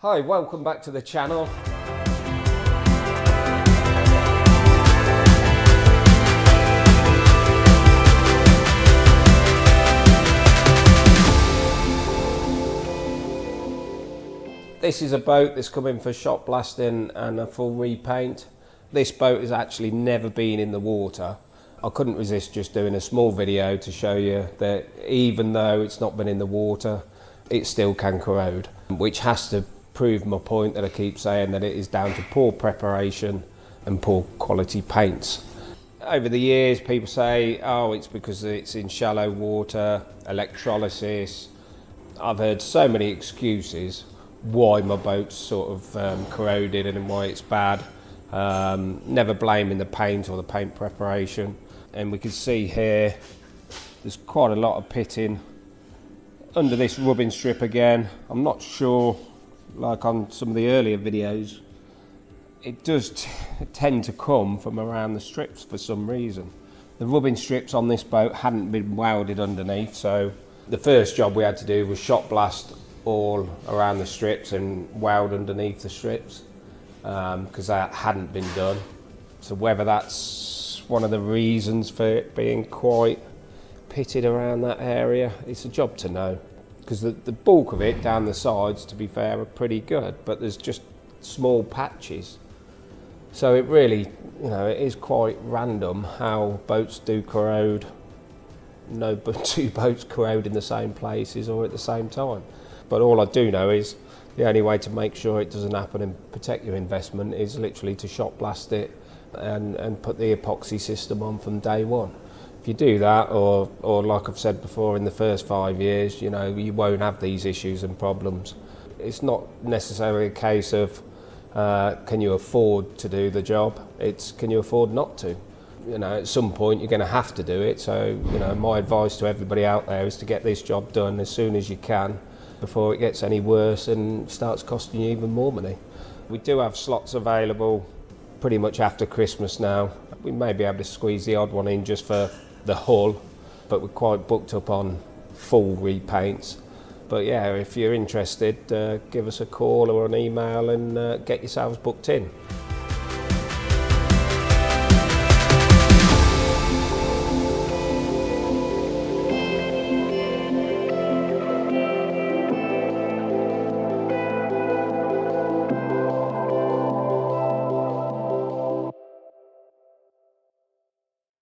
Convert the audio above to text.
Hi, welcome back to the channel. This is a boat that's come in for shot blasting and a full repaint. This boat has actually never been in the water. I couldn't resist just doing a small video to show you that even though it's not been in the water, it still can corrode, which has to prove my point that I keep saying, that it is down to poor preparation and poor quality paints. Over the years, people say, oh, it's because it's in shallow water, electrolysis. I've heard so many excuses why my boat's sort of corroded and why it's bad. Never blaming the paint or the paint preparation. And we can see here, there's quite a lot of pitting under this rubbing strip again. I'm not sure, like on some of the earlier videos, it does tend to come from around the strips for some reason. The rubbing strips on this boat hadn't been welded underneath, so the first job we had to do was shot blast all around the strips and weld underneath the strips, because that hadn't been done. So whether that's one of the reasons for it being quite pitted around that area, it's a job to know, because the bulk of it down the sides, to be fair, are pretty good, but there's just small patches. So it really, you know, it is quite random how boats do corrode. No two boats corrode in the same places or at the same time. But all I do know is the only way to make sure it doesn't happen and protect your investment is literally to shot blast it and put the epoxy system on from day one. If you do that, or like I've said before, in the first 5 years, you know, you won't have these issues and problems. It's not necessarily a case of can you afford to do the job, it's can you afford not to. You know, at some point you're going to have to do it, so you know, my advice to everybody out there is to get this job done as soon as you can before it gets any worse and starts costing you even more money. We do have slots available pretty much after Christmas now. We may be able to squeeze the odd one in just for the hull, but we're quite booked up on full repaints. But yeah, if you're interested, give us a call or an email and get yourselves booked in.